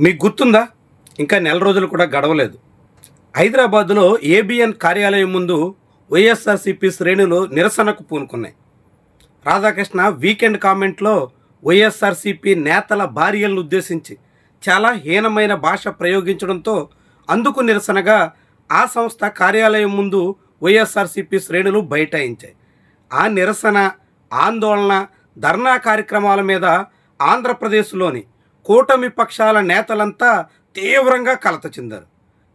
మీకు గుర్తుందా? ఇంకా నెల రోజులు కూడా గడవలేదు. హైదరాబాద్లో ఏబిఎన్ కార్యాలయం ముందు వైఎస్ఆర్సీపీ శ్రేణులు నిరసనకు పూనుకున్నాయి. రాధాకృష్ణ వీకెండ్ కామెంట్లో వైఎస్ఆర్సీపీ నేతల భార్యలను ఉద్దేశించి చాలా హీనమైన భాష ప్రయోగించడంతో అందుకు నిరసనగా ఆ సంస్థ కార్యాలయం ముందు వైఎస్ఆర్సీపీ శ్రేణులు బైఠాయించాయి. ఆ నిరసన, ఆందోళన, ధర్నా కార్యక్రమాల మీద ఆంధ్రప్రదేశ్లోని కూటమి పక్షాల నేతలంతా తీవ్రంగా కలత చెందారు.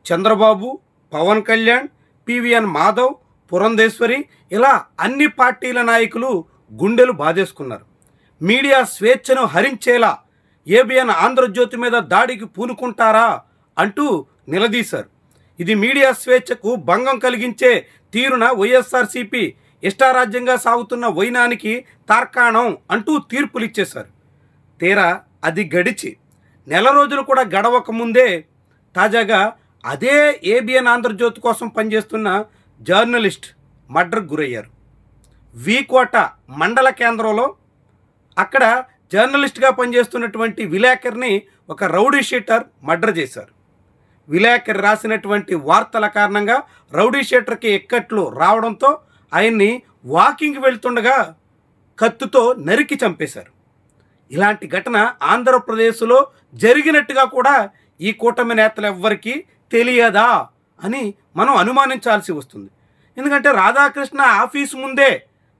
చంద్రబాబు, పవన్ కళ్యాణ్, పివిఎన్ మాధవ్, పురంధేశ్వరి ఇలా అన్ని పార్టీల నాయకులు గుండెలు బాధేసుకున్నారు. మీడియా స్వేచ్ఛను హరించేలా ఏబిఎన్ ఆంధ్రజ్యోతి మీద దాడికి పూనుకుంటారా అంటూ నిలదీశారు. ఇది మీడియా స్వేచ్ఛకు భంగం కలిగించే తీరున వైఎస్ఆర్సీపీ ఇష్టారాజ్యంగా సాగుతున్న వైనానికి తార్కాణం అంటూ తీర్పులిచ్చేశారు. తీరా అది గడిచి నెల రోజులు కూడా గడవక ముందే తాజాగా అదే ఏబిఎన్ ఆంధ్రజ్యోతి కోసం పనిచేస్తున్న జర్నలిస్ట్ మర్డర్కు గురయ్యారు. వీకోట మండల కేంద్రంలో అక్కడ జర్నలిస్ట్గా పనిచేస్తున్నటువంటి విలేకరిని ఒక రౌడీ షీటర్ మర్డర్ చేశారు. విలేకరి రాసినటువంటి వార్తల కారణంగా రౌడీ షీటర్కి ఎక్కట్లు రావడంతో ఆయన్ని వాకింగ్ వెళ్తుండగా కత్తుతో నరికి చంపేశారు. ఇలాంటి ఘటన ఆంధ్రప్రదేశ్లో జరిగినట్టుగా కూడా ఈ కూటమి నేతలు ఎవ్వరికీ తెలియదా అని మనం అనుమానించాల్సి వస్తుంది. ఎందుకంటే రాధాకృష్ణ ఆఫీసు ముందే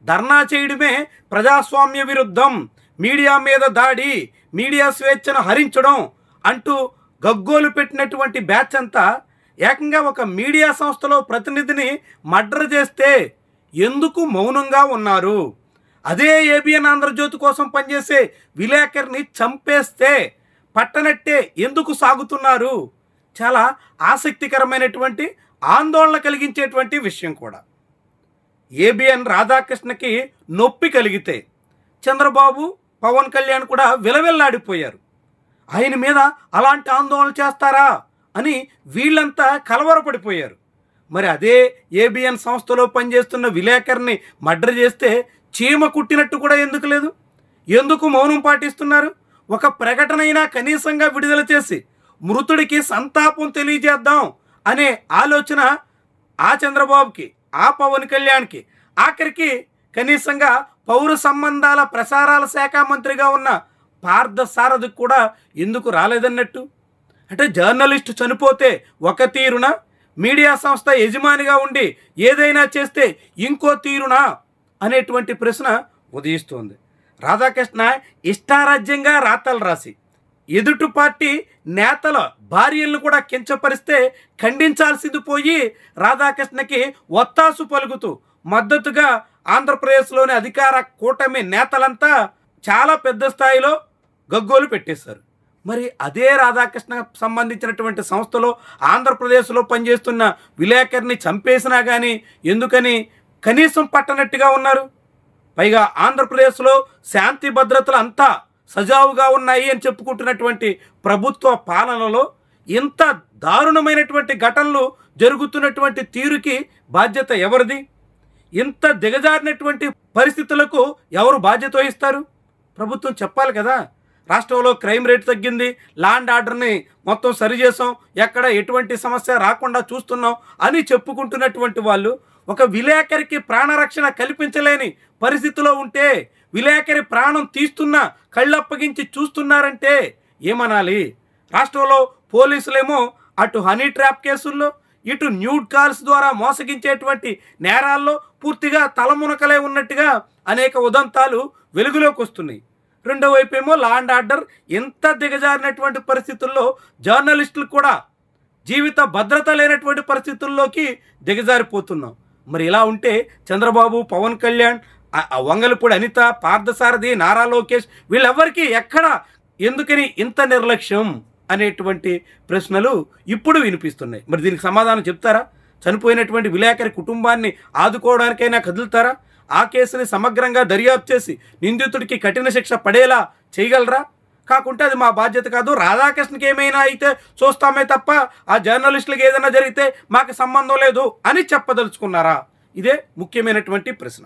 ధర్నా చేయడమే ప్రజాస్వామ్య విరుద్ధం, మీడియా మీద దాడి, మీడియా స్వేచ్ఛను హరించడం అంటూ గగ్గోలు పెట్టినటువంటి బ్యాచ్ అంతా ఏకంగా ఒక మీడియా సంస్థలో ప్రతినిధిని మర్డర్ చేస్తే ఎందుకు మౌనంగా ఉన్నారు? అదే ఏబిఎన్ ఆంధ్రజ్యోతి కోసం పనిచేసే విలేకరిని చంపేస్తే పట్టనట్టే ఎందుకు సాగుతున్నారు? చాలా ఆసక్తికరమైనటువంటి ఆందోళన కలిగించేటువంటి విషయం కూడా. ఏబిఎన్ రాధాకృష్ణకి నొప్పి కలిగితే చంద్రబాబు, పవన్ కళ్యాణ్ కూడా విలవిల్లాడిపోయారు. ఆయన మీద అలాంటి ఆందోళన చేస్తారా అని వీళ్ళంతా కలవరపడిపోయారు. మరి అదే ఏబిఎన్ సంస్థలో పనిచేస్తున్న విలేకరిని మర్డర్ చేస్తే చీమ కుట్టినట్టు కూడా ఎందుకు లేదు? ఎందుకు మౌనం పాటిస్తున్నారు? ఒక ప్రకటనైనా కనీసంగా విడుదల చేసి మృతుడికి సంతాపం తెలియజేద్దాం అనే ఆలోచన ఆ చంద్రబాబుకి, ఆ పవన్ కళ్యాణ్కి, ఆఖరికి కనీసంగా పౌర సంబంధాల ప్రసారాల శాఖ మంత్రిగా ఉన్న పార్థసారథికి కూడా ఎందుకు రాలేదన్నట్టు? అంటే జర్నలిస్టు చనిపోతే ఒక తీరున, మీడియా సంస్థ యజమానిగా ఉండి ఏదైనా చేస్తే ఇంకో తీరునా అనేటువంటి ప్రశ్న ఉదయిస్తోంది. రాధాకృష్ణ ఇష్టారాజ్యంగా రాతలు రాసి ఎదుటి పార్టీ నేతల భార్యలను కూడా కించపరిస్తే ఖండించాల్సింది పోయి రాధాకృష్ణకి ఒత్తాసు పలుకుతూ మద్దతుగా ఆంధ్రప్రదేశ్లోని అధికార కూటమి నేతలంతా చాలా పెద్ద స్థాయిలో గగ్గోలు పెట్టేశారు. మరి అదే రాధాకృష్ణ సంబంధించినటువంటి సంస్థలో ఆంధ్రప్రదేశ్లో పనిచేస్తున్న విలేకరిని చంపేసినా కానీ ఎందుకని కనీసం పట్టనట్టుగా ఉన్నారు? పైగా ఆంధ్రప్రదేశ్లో శాంతి భద్రతలు అంతా సజావుగా ఉన్నాయి అని చెప్పుకుంటున్నటువంటి ప్రభుత్వ పాలనలో ఇంత దారుణమైనటువంటి ఘటనలు జరుగుతున్నటువంటి తీరుకి బాధ్యత ఎవరిది? ఇంత దిగజారినటువంటి పరిస్థితులకు ఎవరు బాధ్యత వహిస్తారు? ప్రభుత్వం చెప్పాలి కదా. రాష్ట్రంలో క్రైమ్ రేట్ తగ్గింది, లా అండ్ ఆర్డర్ని మొత్తం సరిచేసాం, ఎక్కడ ఎటువంటి సమస్య రాకుండా చూస్తున్నాం అని చెప్పుకుంటున్నటువంటి వాళ్ళు ఒక విలేకరికి ప్రాణరక్షణ కల్పించలేని పరిస్థితిలో ఉంటే, విలేకరి ప్రాణం తీస్తున్నా కళ్ళప్పగించి చూస్తున్నారంటే ఏమనాలి? రాష్ట్రంలో పోలీసులేమో అటు హనీ ట్రాప్ కేసుల్లో, ఇటు న్యూడ్ కాల్స్ ద్వారా మోసగించేటువంటి నేరాల్లో పూర్తిగా తలమునకలే ఉన్నట్టుగా అనేక ఉదంతాలు వెలుగులోకి వస్తున్నాయి. రెండో వైపు ఏమో లా అండ్ ఆర్డర్ ఎంత దిగజారినటువంటి పరిస్థితుల్లో జర్నలిస్టులు కూడా జీవిత భద్రత లేనటువంటి పరిస్థితుల్లోకి దిగజారిపోతున్నాం. మరి ఇలా ఉంటే చంద్రబాబు, పవన్ కళ్యాణ్, వంగలపూడి అనిత, పార్థసారథి, నారా లోకేష్ వీళ్ళెవ్వరికీ ఎక్కడ ఎందుకని ఇంత నిర్లక్ష్యం అనేటువంటి ప్రశ్నలు ఇప్పుడు వినిపిస్తున్నాయి. మరి దీనికి సమాధానం చెప్తారా? చనిపోయినటువంటి విలేకరి కుటుంబాన్ని ఆదుకోవడానికైనా కదులుతారా? ఆ కేసుని సమగ్రంగా దర్యాప్తు చేసి నిందితుడికి కఠిన శిక్ష పడేలా చేయగలరా? కాకుంటే అది మా బాధ్యత కాదు, రాధాకృష్ణకి ఏమైనా అయితే చూస్తామే తప్ప ఆ జర్నలిస్టులకు ఏదైనా జరిగితే మాకు సంబంధం లేదు అని చెప్పదలుచుకున్నారా? ఇదే ముఖ్యమైనటువంటి ప్రశ్న.